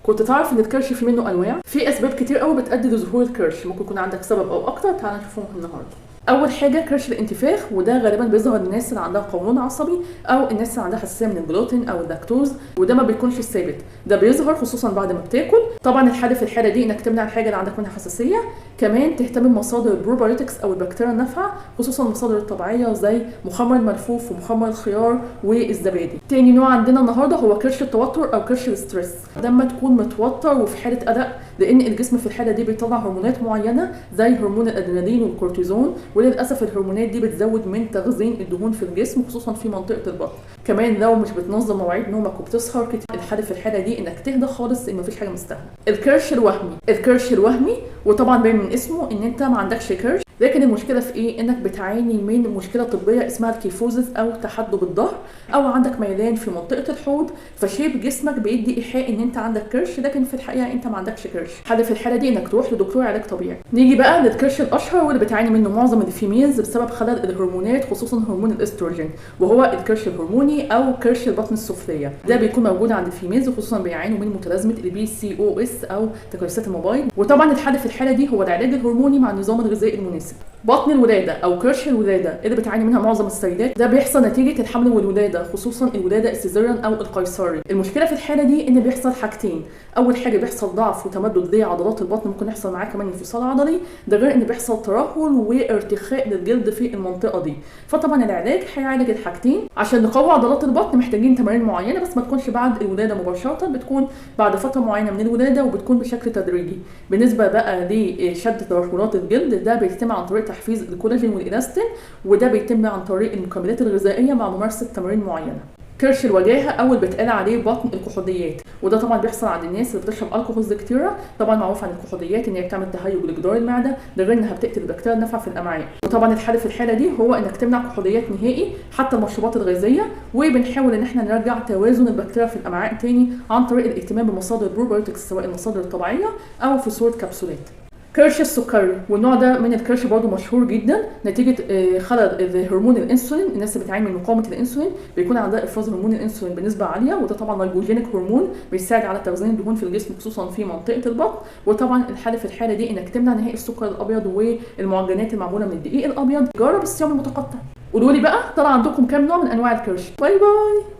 كنت تعرف ان الكرش في منه انواع؟ في اسباب كتير قوي بتؤدي لظهور الكرش، ممكن يكون عندك سبب او اكتر. تعال نشوفهم النهارده. اول حاجه كرش الانتفاخ، وده غالبا بيظهر للناس اللي عندها قولون عصبي او الناس اللي عندها حساسيه من الجلوتين او اللاكتوز، وده ما بيكونش ثابت، ده بيظهر خصوصا بعد ما بتاكل. طبعا الحل في الحاله دي انك تمنع الحاجه اللي عندك منها حساسيه، كمان تهتم بمصادر البروبايوتكس او البكتيريا النافعه، خصوصا المصادر الطبيعيه زي مخمر الملفوف ومخمر الخيار والزبادي. تاني نوع عندنا النهارده هو كرش التوتر او كرش الستريس. لما تكون متوتر وفي حاله قلق، لان الجسم في الحاله دي بيطلع هرمونات معينه زي هرمون الادرينالين والكورتيزون، وللاسف الهرمونات دي بتزود من تخزين الدهون في الجسم خصوصا في منطقه البطن. كمان لو مش بتنظم مواعيد نومك وبتسهر كتير، الحل في الحاله دي انك تهدى خالص، ان مفيش حاجه مستاهله. الكرش الوهمي، الكرش الوهمي وطبعا باين من اسمه ان انت ما عندكش كرش، لكن المشكله في ايه؟ انك بتعاني من مشكله طبيه اسمها الكيفوزس او تحدب الظهر، او عندك ميلان في منطقه الحوض، فشيب جسمك بيدي ايحاء ان انت عندك كرش، لكن في الحقيقه انت ما عندكش كرش. الحل في الحاله دي انك تروح لدكتور علاج طبيعي. نيجي بقى للكرش الاشهر واللي بتعاني منه معظم الفيميلز بسبب خلل الهرمونات، خصوصا هرمون الاستروجين، وهو الكرش الهرموني او كرش البطن السفليه. ده بيكون موجود عند الفيميلز وخصوصا بيعانوا من متلازمه الPCOS او تكيسات الموبايل. وطبعا الحل في الحاله دي هو العلاج الهرموني مع النظام الغذائي المناسب. بطن الولاده او كرش الولاده اللي بتعاني منها معظم السيدات، ده بيحصل نتيجه الحمل والولاده، خصوصا الولاده السيزيريان او القيصري. المشكله في الحاله دي ان بيحصل حاجتين، اول حاجه بيحصل ضعف وتمدد لعضلات البطن، ممكن يحصل معاه كمان انفصال عضلي، ده غير ان بيحصل ترهل وارتخاء للجلد في المنطقه دي. فطبعا العلاج هيعالج الحاجتين. عشان نقوي عضلات البطن محتاجين تمارين معينه، بس ما تكونش بعد الولاده مباشره، بتكون بعد فتره معينه من الولاده، وبتكون بشكل تدريجي. بالنسبه بقى لشد ترهلات الجلد، ده بيتم عن طريق تحفيز الكولاجين والالاستين، وده بيتم عن طريق المكملات الغذائيه مع ممارسه تمارين معينه. كرش الوجاهه او اللي بيتقال عليه بطن الكحوليات، وده طبعا بيحصل عند الناس اللي بتشرب الكحولز كتيره. طبعا معروف عن الكحوليات ان هي بتعمل تهيج لجدار المعده، ده غير انها بتقتل البكتيريا النافعه في الامعاء. وطبعا الحل في الحاله دي هو انك تمنع كحوليات نهائي، حتى المشروبات الغازيه، وبنحاول ان احنا نرجع توازن البكتيريا في الامعاء تاني عن طريق الاهتمام بمصادر البروبايوتكس، سواء المصادر الطبيعيه او في صوره كبسولات. كرش السكري، والنوع ده من الكرش برضه مشهور جدا نتيجه خلل هرمون الانسولين. الناس اللي بتعاني من مقاومه الانسولين بيكون عندها افراز هرمون الانسولين بنسبه عاليه، وده طبعا لايبوجينيك هرمون بيساعد على تخزين الدهون في الجسم خصوصا في منطقه البطن. وطبعا الحل في الحاله دي انك تمنع نهائي السكر الابيض والمعجنات المعموله من الدقيق الابيض. جرب الصيام المتقطع. قولوا لي بقى طلع عندكم كام نوع من انواع الكرش. باي باي.